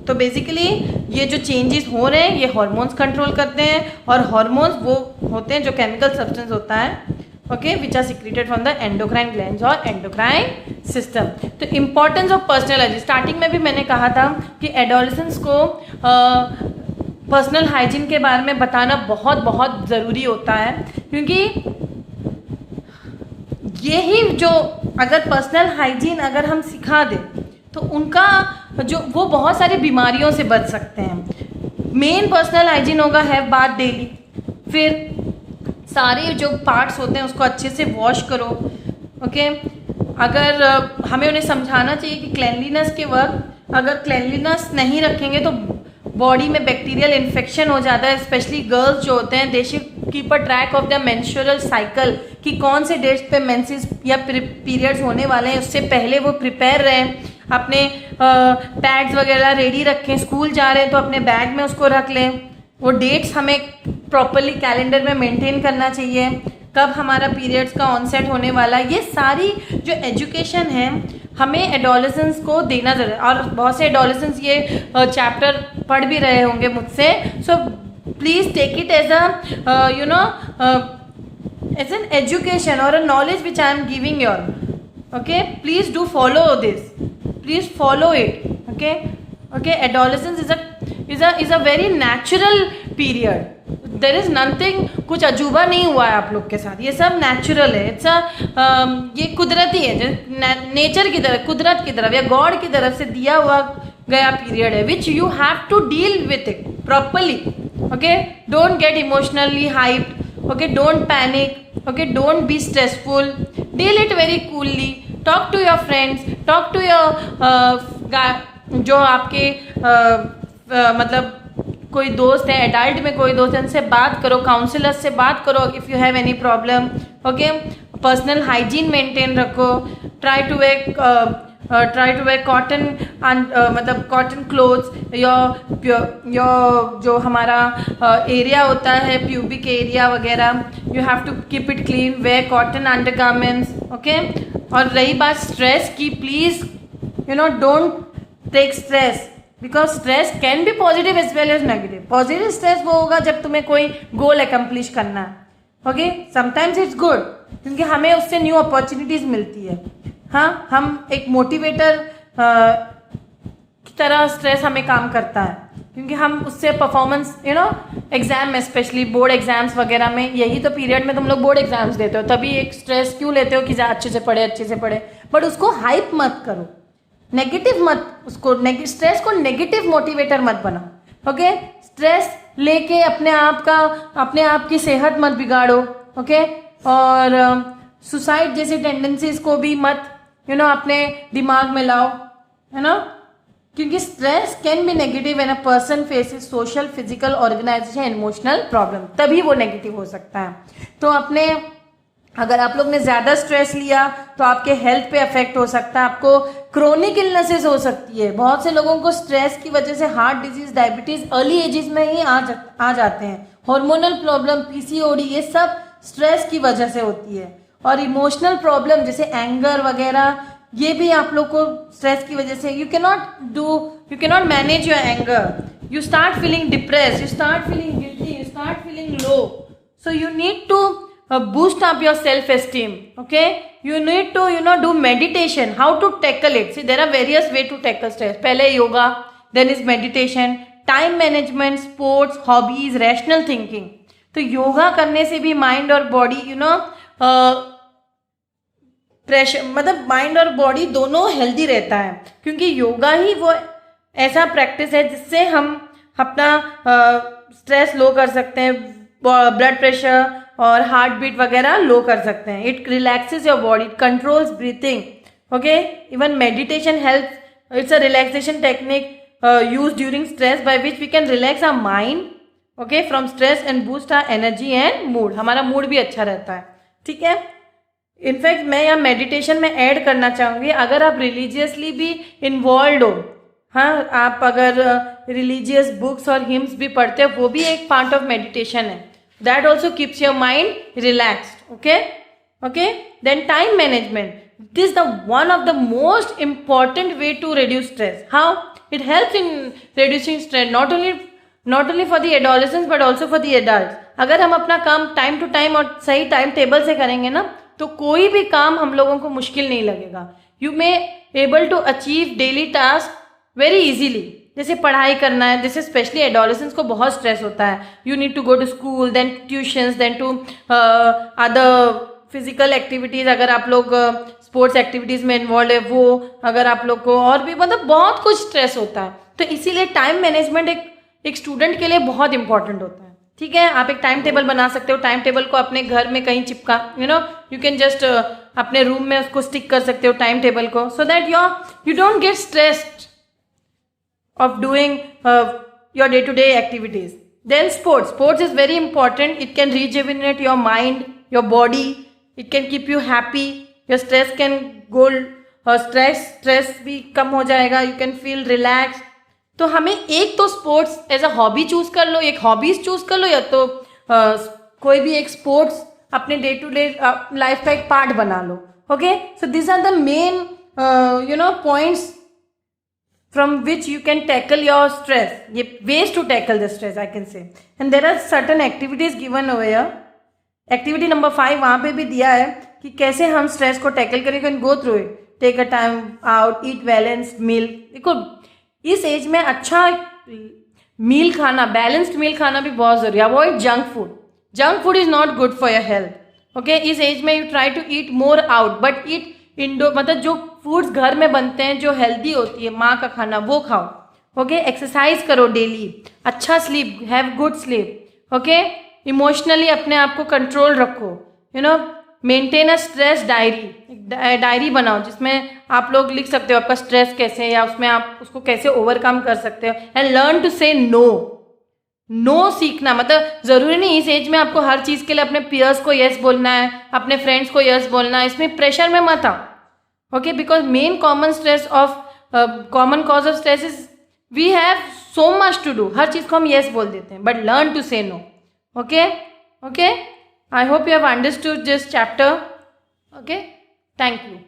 तो बेसिकली ये जो चेंजेस हो रहे हैं ये हार्मोन्स कंट्रोल करते हैं, और हार्मोन्स वो होते हैं जो केमिकल सब्सटेंस होता है, okay, which are secreted from the endocrine glands और एंडोक्राइन सिस्टम। तो importance of personal hygiene, starting में भी मैंने कहा था कि एडोलेसेंस को पर्सनल हाइजीन के बारे में बताना बहुत बहुत ज़रूरी होता है, क्योंकि यही जो अगर पर्सनल हाइजीन अगर हम सिखा दें तो उनका जो वो बहुत सारी बीमारियों से बच सकते हैं। मेन पर्सनल हाइजीन होगा हैव बाथ डेली, फिर सारे जो पार्ट्स होते हैं उसको अच्छे से वॉश करो। ओके, अगर हमें उन्हें समझाना चाहिए कि क्लेanलीनेस के वक्त अगर क्लेanलीनेस नहीं रखेंगे तो बॉडी में बैक्टीरियल इन्फेक्शन हो जाता है, स्पेशली गर्ल्स जो होते हैं, they should keep a track of the menstrual cycle कि कौन से डेट्स पे मेंसेस या पीरियड्स होने वाले हैं, उससे पहले वो प्रिपेयर रहें, अपने पैड्स वगैरह रेडी रखें, स्कूल जा रहे हैं तो अपने बैग में उसको रख लें, वो डेट्स हमें प्रॉपरली कैलेंडर में मेंटेन करना चाहिए, कब हमारा पीरियड्स का ऑनसेट होने वाला है, ये सारी जो एजुकेशन है हमें एडोलेसेंस को देना जरूर। और बहुत से एडोलेसेंस ये चैप्टर पढ़ भी रहे होंगे मुझसे, so please take it as a you know as an education और a knowledge which I am giving your, okay, please do follow this, please follow it, okay okay. Adolescence is a very natural period, there is nothing, कुछ अजूबा नहीं हुआ है आप लोग के साथ, ये सब नेचुरल है, इट्स ये कुदरती है, नेचर की तरफ, कुदरत की तरफ या गॉड की तरफ से दिया हुआ गया पीरियड है, which you have to deal with it properly, okay. Don't get emotionally hyped, okay, don't panic, okay, don't be stressful, deal it very coolly, talk to your friends, talk to your जो आपके मतलब कोई दोस्त है, adult में कोई दोस्त है, उनसे बात करो, काउंसलर से बात करो if you have any problem, okay. Personal hygiene maintain रखो, ट्राई टू वेयर कॉटन, मतलब कॉटन क्लोथ्स, योर जो हमारा एरिया होता है प्यूबिक एरिया वगैरह, you have to keep it clean, wear cotton undergarments, okay. और रही बात स्ट्रेस की, please you know don't take stress, because stress can be positive as well as negative. Positive stress वो होगा जब तुम्हें कोई गोल अकम्प्लिश करना है, ओके, समटाइम्स इट्स गुड क्योंकि हमें उससे न्यू अपॉर्चुनिटीज मिलती है। हाँ, हम एक मोटिवेटर की तरह स्ट्रेस हमें काम करता है क्योंकि हम उससे परफॉर्मेंस एग्जाम में, स्पेशली बोर्ड एग्जाम्स वगैरह में, यही तो पीरियड में तुम लोग बोर्ड एग्जाम्स देते हो, तभी एक स्ट्रेस क्यों लेते हो कि अच्छे से पढ़े, बट उसको हाइप मत करो, नेगेटिव मत, उसको स्ट्रेस को नेगेटिव मोटिवेटर मत बनाओ, ओके। स्ट्रेस लेके अपने आप की सेहत मत बिगाड़ो, ओके। और सुसाइड जैसी टेंडेंसीज को भी मत अपने दिमाग में लाओ, है ना, क्योंकि stress can be negative when a person faces social, physical, organisation, emotional problem, तभी वो नेगेटिव हो सकता है। तो अगर आप लोग ने ज़्यादा स्ट्रेस लिया तो आपके हेल्थ पे अफेक्ट हो सकता है, आपको क्रोनिक इलनेसेस हो सकती है। बहुत से लोगों को स्ट्रेस की वजह से heart disease, diabetes early ages में ही आ जाते हैं। हार्मोनल प्रॉब्लम, पीसीओडी, ये सब स्ट्रेस की वजह से होती है। और इमोशनल प्रॉब्लम जैसे एंगर वगैरह, ये भी आप लोग को स्ट्रेस की वजह से, you can not manage your anger, you start feeling depress, you start feeling guilty, you start feeling low, so you need to boost up your self-esteem, okay. You need to do meditation, how to tackle it. See, there are various way to tackle stress. पहले yoga, then is meditation, time management, sports, hobbies, rational thinking. तो योगा करने से भी mind और body pressure, मतलब mind और body दोनों healthy रहता है, क्योंकि योगा ही वो ऐसा प्रैक्टिस है जिससे हम अपना स्ट्रेस लो कर सकते हैं, ब्लड प्रेशर और हार्ट बीट वगैरह लो कर सकते हैं। It relaxes your body, it controls breathing, okay. Even meditation help, it's a relaxation technique use during stress by which we can relax our mind, okay, from stress and boost our energy and mood. हमारा mood भी अच्छा रहता है, ठीक है। In fact मैं यहाँ meditation में ऐड करना चाहूँगी, अगर आप रिलीजियसली भी इन्वॉल्व हो, हाँ, आप अगर रिलीजियस बुक्स और हिम्स भी पढ़ते हो, वो भी एक पार्ट ऑफ मेडिटेशन है। That also keeps your mind relaxed, okay. Then time management, it is the one of the most important way to reduce stress. How it helps in reducing stress, not only for the adolescents but also for the adults. अगर हम अपना काम time to time और सही time table से करेंगे ना, तो कोई भी काम हम लोगों को मुश्किल नहीं लगेगा। You may able to achieve daily task very easily. जैसे पढ़ाई करना है, जैसे स्पेशली एडोलेसेंस को बहुत स्ट्रेस होता है, you need to go to school, then tuitions, then to other physical activities, अगर आप लोग स्पोर्ट्स एक्टिविटीज़ में इन्वॉल्व है वो, अगर आप लोग को और भी मतलब बहुत कुछ स्ट्रेस होता है। तो इसीलिए टाइम मैनेजमेंट एक स्टूडेंट के लिए बहुत इंपॉर्टेंट होता है, ठीक है। आप एक टाइम टेबल बना सकते हो, टाइम टेबल को अपने घर में कहीं चिपका, यू कैन जस्ट अपने रूम में उसको स्टिक कर सकते हो टाइम टेबल को, so that you don't get stressed of doing your day-to-day activities. Then sports is very important. It can rejuvenate your mind, your body. It can keep you happy. Your stress can go, stress भी कम हो जाएगा. You can feel relaxed. तो हमें एक तो sports as a hobby choose कर लो, एक हॉबीज चूज कर लो, या तो कोई भी एक स्पोर्ट्स अपने डे टू डे लाइफ का एक पार्ट बना लो. Okay, so this are the main points from which you can tackle your stress. ये ways to tackle the stress I can say. And there are certain activities given over here. Activity number 5 वहाँ पे भी दिया है कि कैसे हम stress को टैकल करें. You can go through it. Take a time out, eat balanced meal. देखो इस एज में अच्छा मील खाना, बैलेंस्ड मील खाना भी बहुत ज़रूरी है. Avoid junk food. Junk food is not good for your health. Okay, इस एज में you try to eat more out, but eat indoor, मतलब जो फूड्स घर में बनते हैं, जो हेल्दी होती है, माँ का खाना, वो खाओ. ओके, एक्सरसाइज करो डेली, अच्छा sleep, have good sleep. Okay, emotionally अपने आप को कंट्रोल रखो. मेंटेन अ स्ट्रेस डायरी बनाओ जिसमें आप लोग लिख सकते हो आपका स्ट्रेस कैसे है, या उसमें आप उसको कैसे ओवरकम कर सकते हो. And learn to say no सीखना. मतलब ज़रूरी नहीं इस एज में आपको हर चीज़ के लिए अपने पीयर्स को यस बोलना है, अपने फ्रेंड्स को यस बोलना है. इसमें प्रेशर में मत आओ. Okay, because main common cause of stress is we have so much to do. हर चीज़ को हम यस बोल देते हैं, but learn to say no. Okay, I hope you have understood this chapter. Okay, thank you.